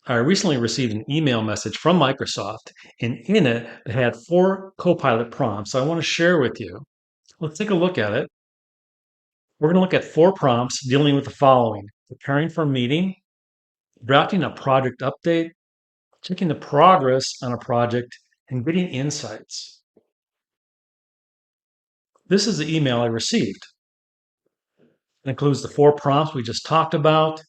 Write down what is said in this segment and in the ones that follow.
I recently received an email message from Microsoft, and in it, it had 4 Copilot prompts I want to share with you. Let's take a look at it. We're going to look at 4 prompts dealing with the following: preparing for a meeting, drafting a project update, checking the progress on a project, and getting insights. This is the email I received. It includes the 4 prompts we just talked about,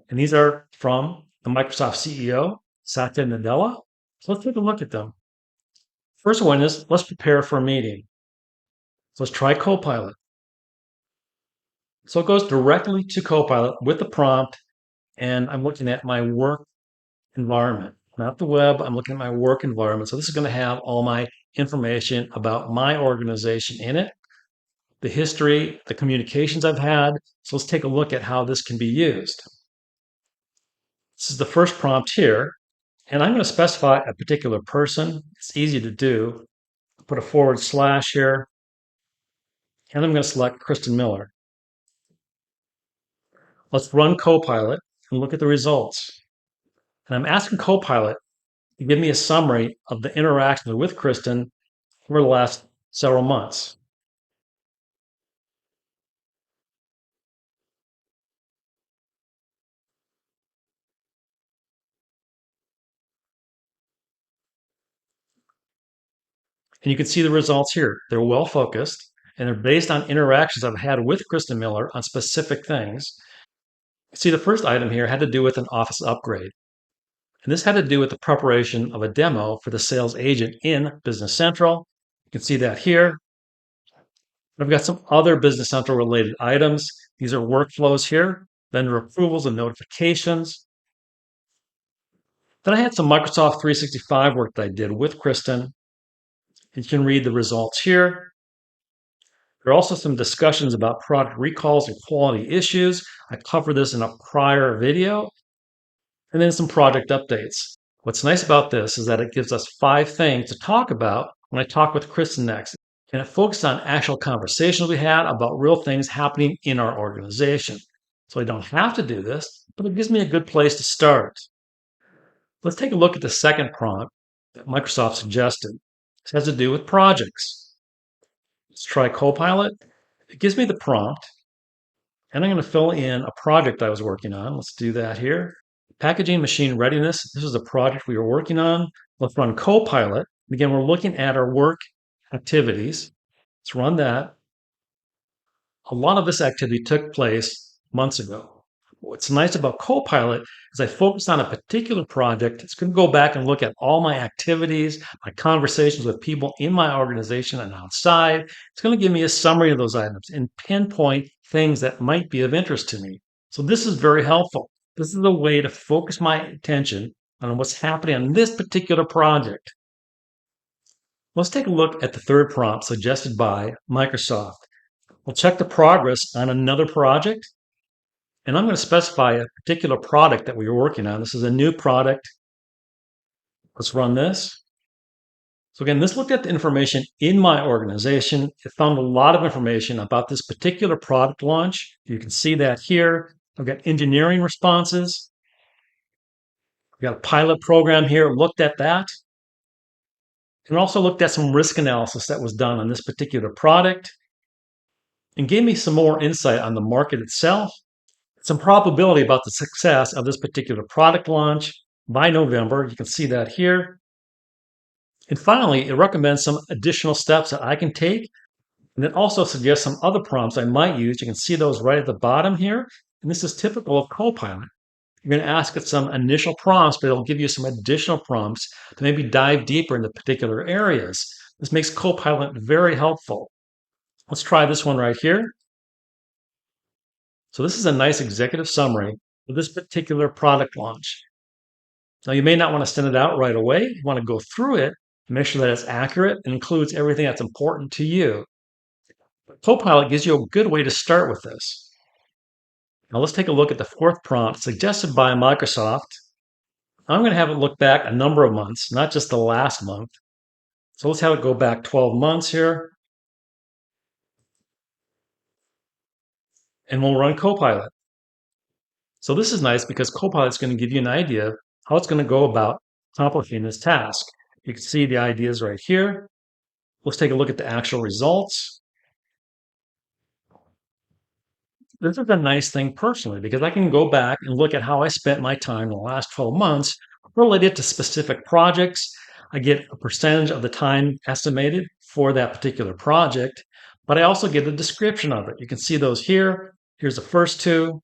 and these are from the Microsoft CEO, Satya Nadella. So let's take a look at them. First one is let's prepare for a meeting. So let's try Copilot. So it goes directly to Copilot with the prompt, and I'm looking at my work environment, not the web. I'm looking at my work environment. So this is going to have all my information about my organization in it, the history, the communications I've had. So let's take a look at how this can be used. This is the first prompt here, and I'm going to specify a particular person. It's easy to do. Put a / here, and I'm going to select Kristen Miller. Let's run Copilot and look at the results. And I'm asking Copilot to give me a summary of the interactions with Kristen over the last several months. And you can see the results here. They're well focused and they're based on interactions I've had with Kristen Miller on specific things. See, the first item here had to do with an office upgrade. And this had to do with the preparation of a demo for the sales agent in Business Central. You can see that here. I've got some other Business Central related items. These are workflows here, vendor approvals and notifications. Then I had some Microsoft 365 work that I did with Kristen. You can read the results here. There are also some discussions about product recalls and quality issues. I covered this in a prior video. And then some project updates. What's nice about this is that it gives us 5 things to talk about when I talk with Kristen next. And it focuses on actual conversations we had about real things happening in our organization. So I don't have to do this, but it gives me a good place to start. Let's take a look at the second prompt that Microsoft suggested. This has to do with projects. Let's try Copilot. It gives me the prompt, and I'm going to fill in a project I was working on. Let's do that here. Packaging machine readiness. This is a project we were working on. Let's run Copilot. Again, we're looking at our work activities. Let's run that. A lot of this activity took place months ago. What's nice about Copilot is I focused on a particular project. It's going to go back and look at all my activities, my conversations with people in my organization and outside. It's going to give me a summary of those items and pinpoint things that might be of interest to me. So this is very helpful. This is a way to focus my attention on what's happening on this particular project. Let's take a look at the third prompt suggested by Microsoft. We'll check the progress on another project, and I'm going to specify a particular product that we were working on. This is a new product. Let's run this. So again, this looked at the information in my organization. It found a lot of information about this particular product launch. You can see that here. I've got engineering responses. We've got a pilot program here, looked at that. And also looked at some risk analysis that was done on this particular product and gave me some more insight on the market itself, some probability about the success of this particular product launch by November. You can see that here. And finally, it recommends some additional steps that I can take. And it also suggests some other prompts I might use. You can see those right at the bottom here. And this is typical of Copilot. You're going to ask it some initial prompts, but it'll give you some additional prompts to maybe dive deeper into particular areas. This makes Copilot very helpful. Let's try this one right here. So this is a nice executive summary of this particular product launch. Now, you may not want to send it out right away. You want to go through it, make sure that it's accurate and includes everything that's important to you. But Copilot gives you a good way to start with this. Now, let's take a look at the fourth prompt suggested by Microsoft. I'm going to have it look back a number of months, not just the last month. So let's have it go back 12 months here. And we'll run Copilot. So this is nice because Copilot is going to give you an idea how it's going to go about accomplishing this task. You can see the ideas right here. Let's take a look at the actual results. This is a nice thing personally because I can go back and look at how I spent my time in the last 12 months related to specific projects. I get a percentage of the time estimated for that particular project, but I also get a description of it. You can see those here. Here's the first two.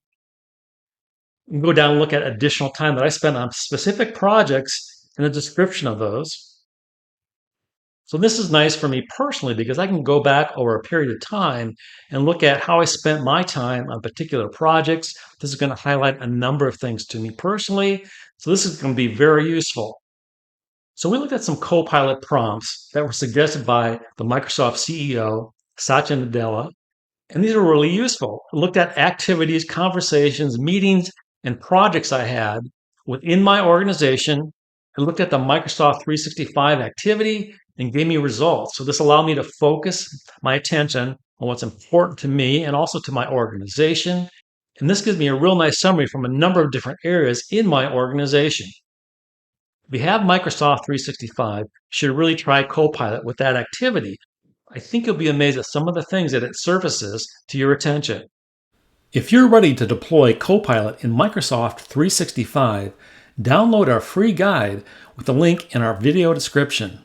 You can go down and look at additional time that I spent on specific projects and a description of those. So this is nice for me personally because I can go back over a period of time and look at how I spent my time on particular projects. This is going to highlight a number of things to me personally. So this is going to be very useful. So we looked at some Copilot prompts that were suggested by the Microsoft CEO, Satya Nadella, and these are really useful. I looked at activities, conversations, meetings, and projects I had within my organization. I looked at the Microsoft 365 activity and gave me results. So this allowed me to focus my attention on what's important to me and also to my organization. And this gives me a real nice summary from a number of different areas in my organization. If you have Microsoft 365, you should really try Copilot with that activity. I think you'll be amazed at some of the things that it surfaces to your attention. If you're ready to deploy Copilot in Microsoft 365, download our free guide with the link in our video description.